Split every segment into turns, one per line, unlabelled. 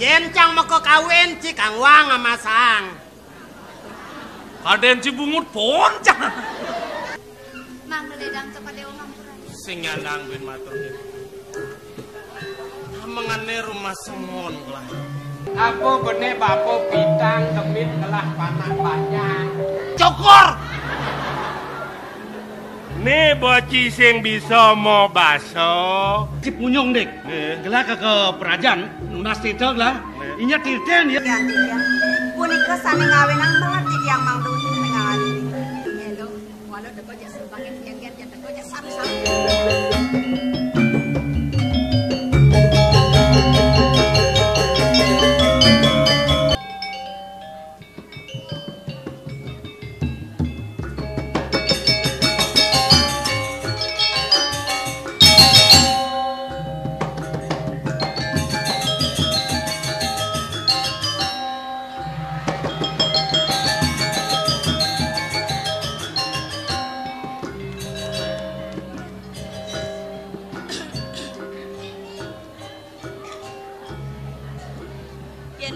Yen cang meko kawin cikang wang amasang.
Kaden Cibungut poncang.
Mang meledang kepada omang purai.
Sing nyandang bin matur nggih. Mengane rumah semon lah.
Aku benih bapo bintang kemit telah panak banyak.
Cokor.
Nih boci sing bisa mau baso.
Si punyong dek, gelah ke perajan, nunas titel lah. Inya titen ya.
Ya, ya. Punika sami ngawinang mengerti yang mang duni ngawin. Hello, walau deko jas sebagai gen-gen ya deko jas sami-sami.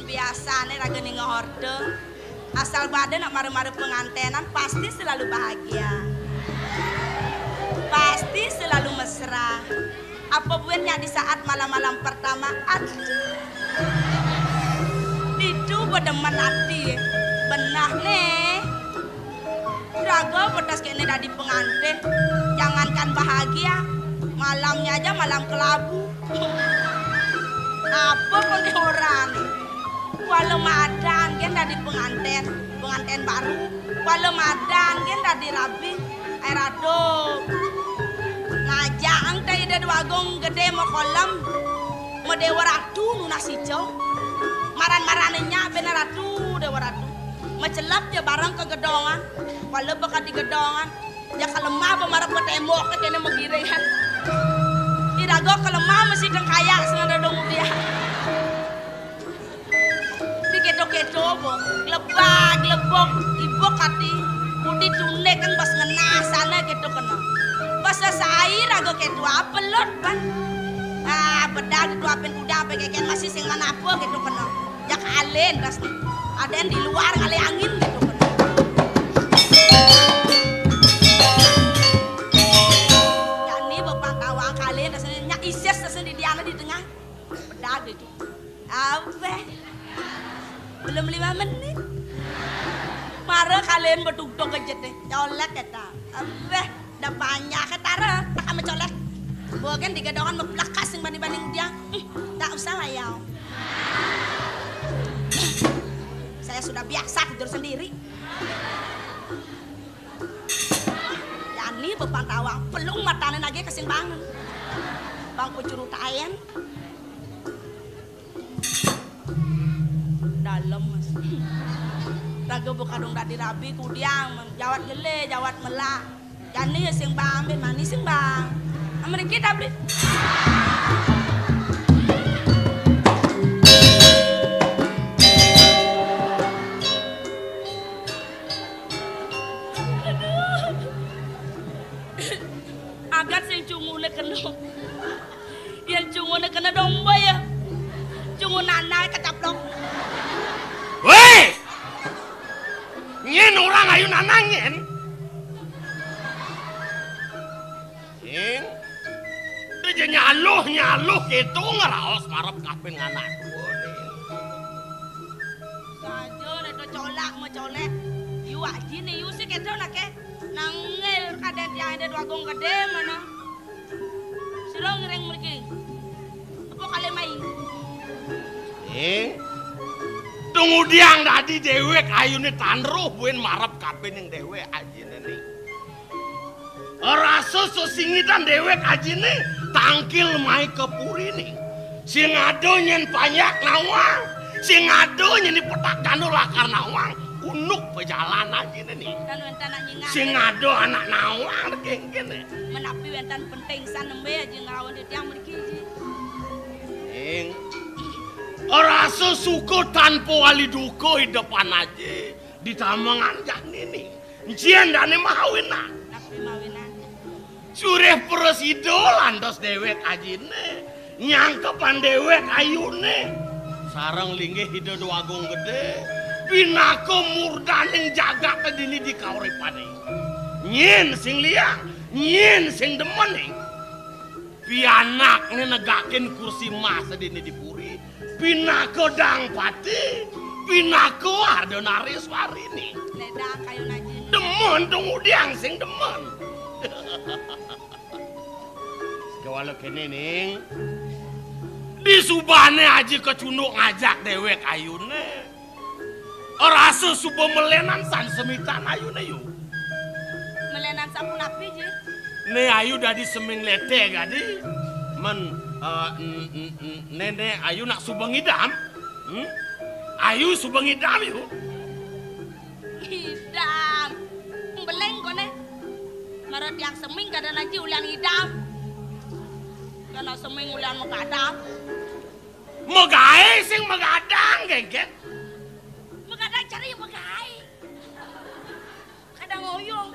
Biasanya raga nih ngehorde asal badan nak maru-maru pengantenan pasti selalu bahagia, pasti selalu mesra. Apa buennya di saat malam-malam pertama itu bedemen hati benah nih raga pedas kene dari pengantin, jangankan bahagia malamnya aja malam kelabu. Apa pun orang walau madan kan dari pengantin baru, walau madan kan dari rabi airado ngajang tadi ada dua gong gede mau kolam mau dewa ratu nunas hijau maran-marannya bener ratu dewa ratu macelap ya bareng ke gedongan walau bekat di gedongan ya kelemah pemarap ke tembok ke kene mengiringan irago kelemah mesti kaya sengaja dong dia kedo bo lebak lebok ibu kati putih tune kan bas ngena sana kedo kena basa sair ago kedo apa lot ban bedak itu apa udah apa keken masih sing mana apa kedo kena ya kalen ras ada yang di luar kali angin kedo kena ya ini bapak kawang kalen rasanya nyak ises rasanya di diana di tengah bedak itu apa belum 5 menit marah kalian berduduk aja deh colek kita abeh dah banyak ketara tak kami colek bukan digadongan memplak kasing banding dia tak usah lah ya saya sudah biasa tidur sendiri ya ini beban tawang pelung matanya lagi kesing bangun bang kucuru tayan dalam mas raga buka dong dari rabi kudiang jawat gele jawat melak jani sing bang ben manis sing bang Amerika tabli agar sing cungune kena yang cungune kena domba ya cungun nanai kecaplok.
Weh! Nyen orang ayu nanangen. Nyen. Dia nyaluh gitu ngeraos ngarep kaping anak gue.
Sajo itu colak mau colek. Yu aji nih yu sih kedo nak ke. Nangil kadet yang ada dua gong gede mana. Sirong ngereng mereka. Apa kalian main?
Tunggu diang tadi dewek ayune tanruh buen marap kapin yang dewek ajine nih. Rasa sesingitan dewek ajine tangkil mai kepuri nih. Sing ado nyen banyak nawang, sing ado nyen petak gandul lakar nawang, unuk pejalan ajine nih. Sing ado anak nawang geng-geng nih.
Menapi wentan penting sanembe aja ngelawan di tiang mereka.
Ora sesuku tanpa wali duko di depan aja di tamangan jan ini. Jian dane mawinan.
Tapi mawinan.
Sureh presido landos dewek ajine. Nyangkepan dewek ayune. sarang linggih hide Dwagung gede pinako murdaning jagat dini di kauripane nyin sing liang nyin sing demen pianak negakin kursi mas dini di puri pinako dang pati pinako adonaris warini
Ledang kayu najin.
demen dong udiang sing demen segala kene ning di subane aji kecunuk ngajak dewek ayune rasa subuh melenan san semitan ayune yuk
Melenan sampun api je.
ne ayu dadi seming lete gadi men nenek ayu nak subeng idam ayu subeng idam yuk
Idam. Beleng kone. Marot yang seming kada lagi ulang idam. Karena seming ulang mengadang.
megae sing megadang gengket
Mengadang cari megai. Kadang ngoyong.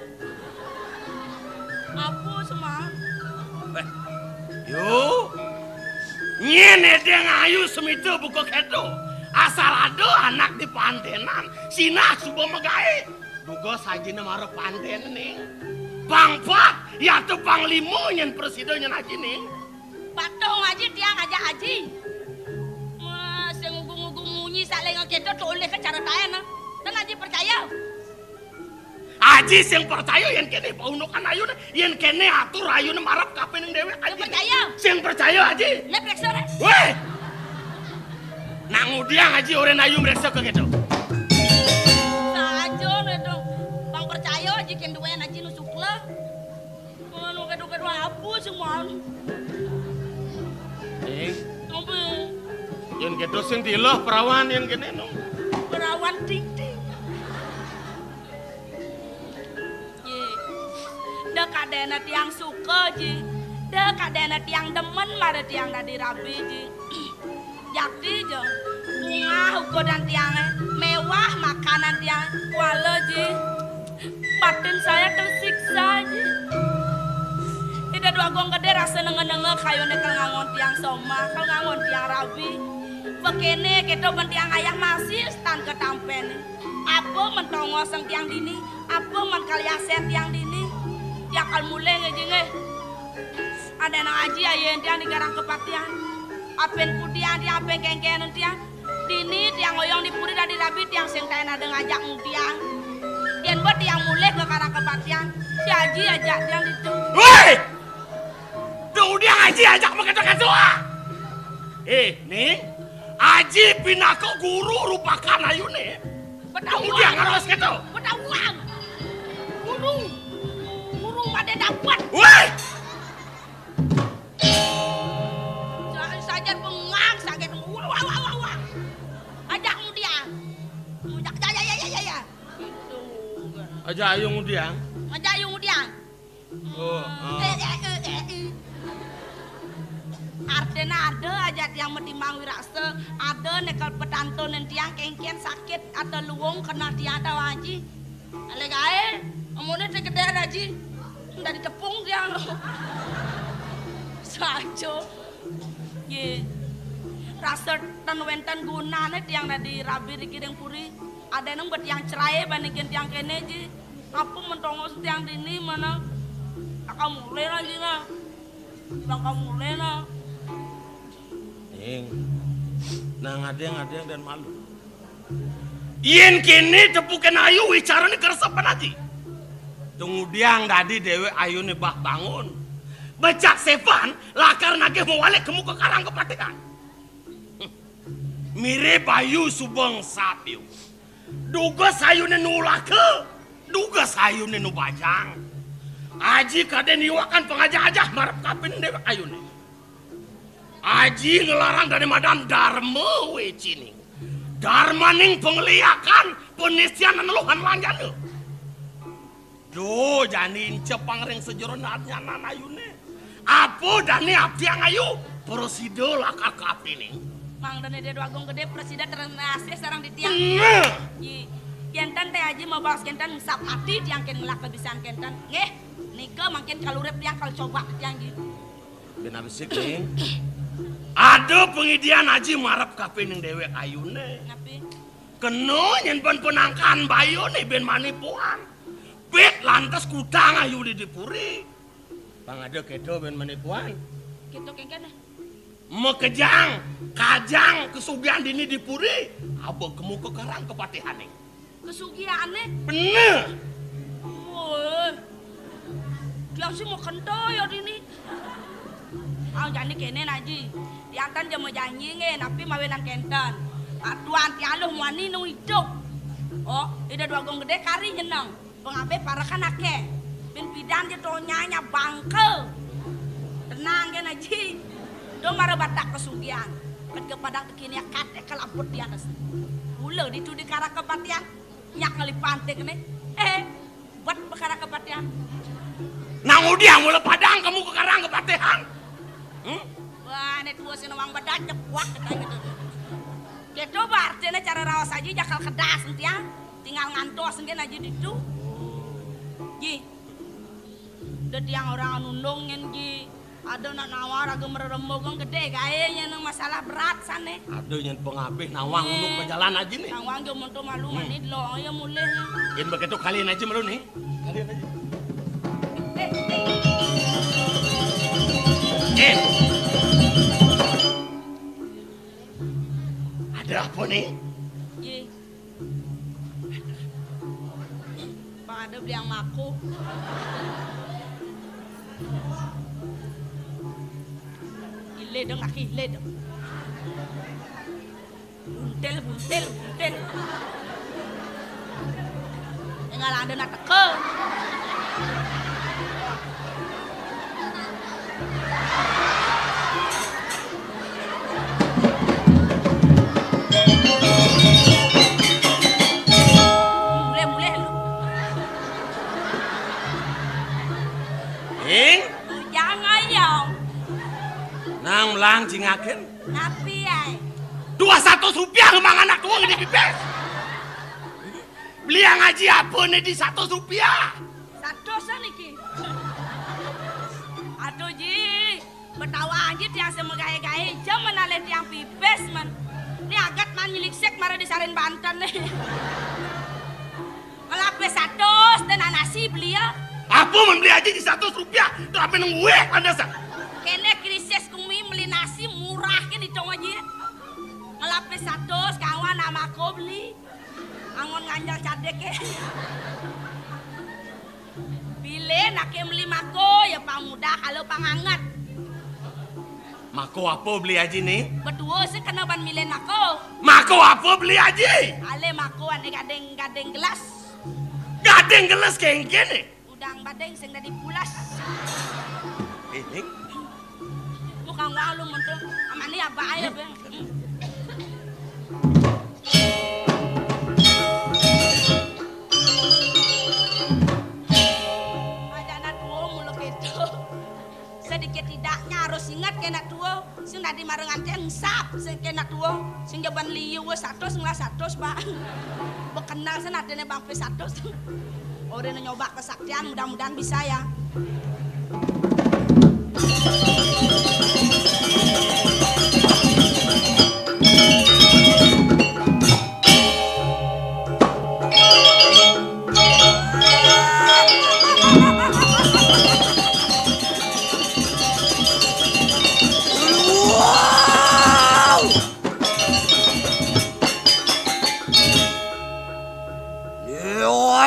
Apa semua?
yuk nyene deng ayu semitu buka kedo asal ada anak di pantenan sina subuh megae duga sajina mara panten nih pangpat ya tuh panglimo nyen presidennya aji nih
Patong aja dia ngajak aji. Mas yang ugung-ugung munyi saling kita toleh ke cara kaya na. Dan aji percaya.
aji sing percaya yang kene paunukan ayu yang kene atur ayu marap kapan yang dewe aji
Percaya.
sing percaya aji
Leprek sore.
weh nang udiang aji oren ayu mereksa ke gitu
Sajo itu. Bang percaya aji ken duwe aji nusuk lah. Mau kedo-kedo apa semua. Apa?
yang gitu sing diloh perawan yang kene no
Perawan ting-ting. Dah kadena tiang suka ji. Dah kadena tiang demen mara tiang tadi rapi ji. Jadi jo. Bunga hugo dan tiangnya. Mewah makanan tiang. Wala ji. Batin saya tersiksa ji. Tidak Dwagung gede rasa nenge-nenge kayu nekel ngangon tiang soma. Kal ngangon tiang rapi. Begini kita mentiang ayah masih stan ketampen. Apa mentongoseng tiang dini? Apa menkaliaset tiang dini? Tiang kal mulai ngejenge. Ada nang aji ayah tiang digarang kepatian. Apen kudian tiang apen kengkenan tiang. Dini tiang ngoyong dipuri dari rabi tiang sing tena dengan ajak tiang. Tiang buat tiang mulai ke karang kepatian. Si aji ajak tiang itu.
weh tuh dia aji ajak mengedo-kedoa nih aji pinako guru rupakan ayu nih tuh dia ngaros gitu
Pedawang. Guru pada dapat.
weh
Saja pengang sakit wah. Ajak dia. Ajak ya. Itu.
aja ayu ngudiang
Ajak yung dia.
oh
Artena ada aja yang metimbang wirasa, ada nekal petantun yang tiang kengkian sakit atau luwung kena tiang ada waji. Ale gae, amunnya tegede aji, dari tepung tiang. Sajo, ye, rasa tanwenten guna nih tiang dari rabi dikiring puri, ada nang buat tiang cerai bandingin tiang kene ji. Apa mentongos tiang dini mana? Kamu mulai lagi na, kamu mulai na.
Nang adeng dan malu. Yen kene tepuken ayu wicarane keresepan aji. Tunggudiang tadi dewe ayu ne bah bangun. Becak sepan lakar nage mewale kemu ke karang kepatikan. Mirip ayu subeng sapiu. Duga sayune nulake, duga sayune nu bajang. Aji kaden iwakan pengajah-ajah marap kapin dewe ayu ne. Aji ngelarang dari madam Dharma wecini. Dharma ning pengliakan penisian neluhan lanjane. Do janin cepang ring sejero nyanan ayune. Apa dani abdi yang ayu presido lakar kapini.
Mang dan Dede Dwagung gede presiden ternasih sarang di tiang. Yi, kentan teh aji mau balas kentan sap mati tiang ken ngelak kebisan kentan. Ngeh, nika makin kalurep tiang kalau coba tiang gitu.
Ben abisik ning. Ada pengidian aji marap kape ning dewek ayune.
Ngapi?
Keno nyen ben penangkan bayo nih ben manipuan. Bet lantas kudang ayu di dipuri. Bang ada kedo ben manipuan.
Gitu kengkene.
Mekejang, kajang kesugihan dini dipuri. Abang kemu kekarang kepatihane.
Kesugiane?
Bener.
Woi. Dia sih mau kentoyo dini. Jangan kene naji. Diantan dia mau janji nge, tapi mawenan kenten. Tuan tialuh muani nung hidup. Oh, ida dua gong gede kari nyeneng. Pengabe para kan ake. Ben bidan dia tonyanya bangke. Tenang kan aji. Do mara batak kesugihan. Ket kepadang tekini kate kelaput di atas. Ule ditu di kara kepatian. Nyak ngelipante kene. Buat perkara kepatian.
Nang udiang mula padang kamu ke karang kepatihan.
Wah, ini tua sinawang badak cepuak katanya gitu. Gitu artinya cara rawas aja jakal kedas nanti ya. Tinggal ngantos ngen aja ditu. Ji. Udah tiang orang nundungin ji. Ada nak nawar agak meremogong gede kayaknya nang masalah berat sana.
Ada yang pengabeh nawang untuk berjalan aja nih.
Nawang jo monto malu ini lo ya mulai.
Yang begitu kalian aja malu nih. Kalian aja. Ada apa nih?
Ji. Bang ada beli yang maku. Gile dong laki, gile dong. Buntel. Enggak ada nak teke. Mulai lu. Jangan ya.
Nang melang jingaken.
Tapi ya.
200 rupiah kemang anak tua gede pipes. Beli yang ngaji apa nih di 100 rupiah?
100 niki. Aduh ji, betawa aja tiang sama gaya-gaya jam menalih tiang pipes man. Ini agat man nyilik marah di Saren Banten nih. Ngelape 100 dan nasi beli ya.
Apa membeli aja di 100 rupiah? Itu apa nunggu anda sah?
Kene krisis kumi beli nasi murah kan di tong aja. Ngelape 100 kawan nama aku beli. Angon nganjal cadek ya. Pilih nak beli mako ya pang muda kalau pang hangat.
Mako apa beli aja nih?
Berdua sih kena ban milih mako.
Mako apa beli aja?
Ale mako ane gadeng gelas.
Gadeng gelas kayak gini.
Udang badeng sing dari pulas.
Ini?
Bukan walu mentu. Amani apa aja bang. Sedikit tidaknya harus ingat kena tua sing tadi marengan tengsap sing kena tua sing jaban liu wes 100 ngelas 100 Pak. Bekenal senadene Bang P 100. Ora nyoba kesaktian mudah-mudahan bisa ya.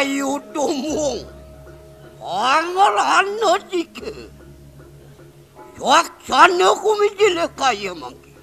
Ayu tumung, angal ano jike, yak sana kumijile kaya mangki.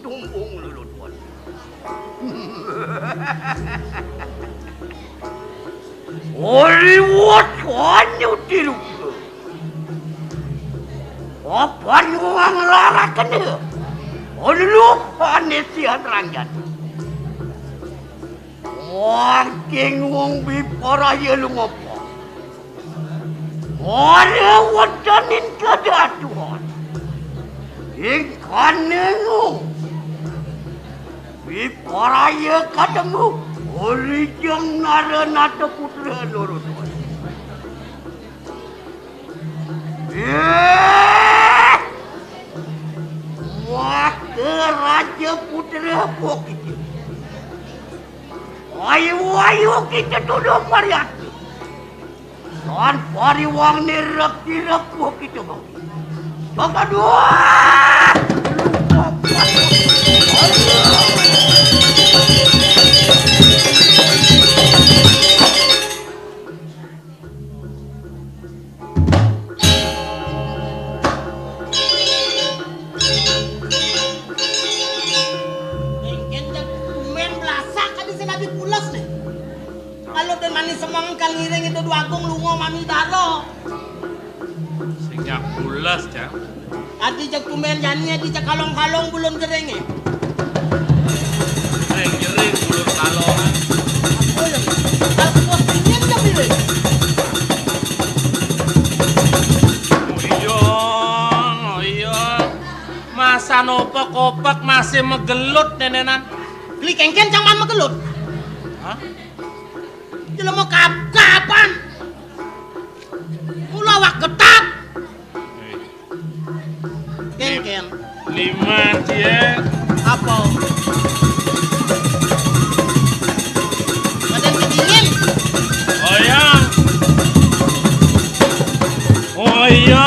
tumbung lulutuan. Oliwat wanyu tiruke. Apa nyuang larakan dia? Oluk panesian ranggan. Wangking wong biparaya lumapa. Ada wadanin kedatuan. Ingkanengu. Biparaya kademu. Olijang naranata putra lorotuan. Maka raja putra pokit. Ayo kita tuduh variasi. Dan pariwang nirap-nirap kita bang. Jaga dua.
Singap bulas, Cak.
Adi jak tumben jani adi jak kalong-kalong belum kering eh.
Jering bulur kalongan.
Oh ya. Aku postingnya enggak pilih.
Oh iya. Masa nopo kopak masih megelut nenenan.
Beli kengken jangan megelut.
Hah?
Jelema mau kapan? Mula wak getap. Kengken.
5 cie.
Apa? Badan dingin.
Oh iya.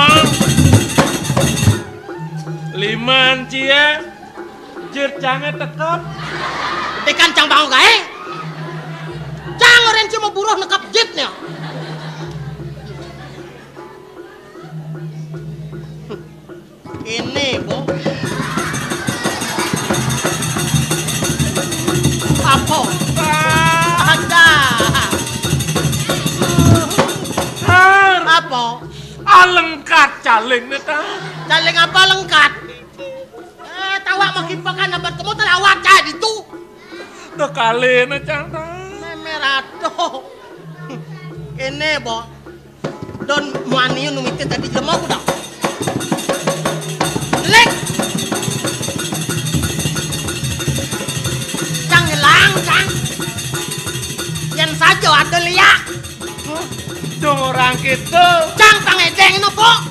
5 cie. Jir jange tekep.
Tekan cang bangun gae. Cang orang cuma buruh nekap jetnya. Ini, Bu. Apa? Ada. Apa?
Alengkat caling neta.
Caling apa lengkat? Tawa makin pakan abad kamu telawak cah itu.
Tekali na cang ta.
Memerato. Ini, Bu. Don muani numite tadi jelema ku dah. Lek. Cang hilang, Cang. Yang saja ada liak.
Dong orang gitu.
Cang pangedeng nopo.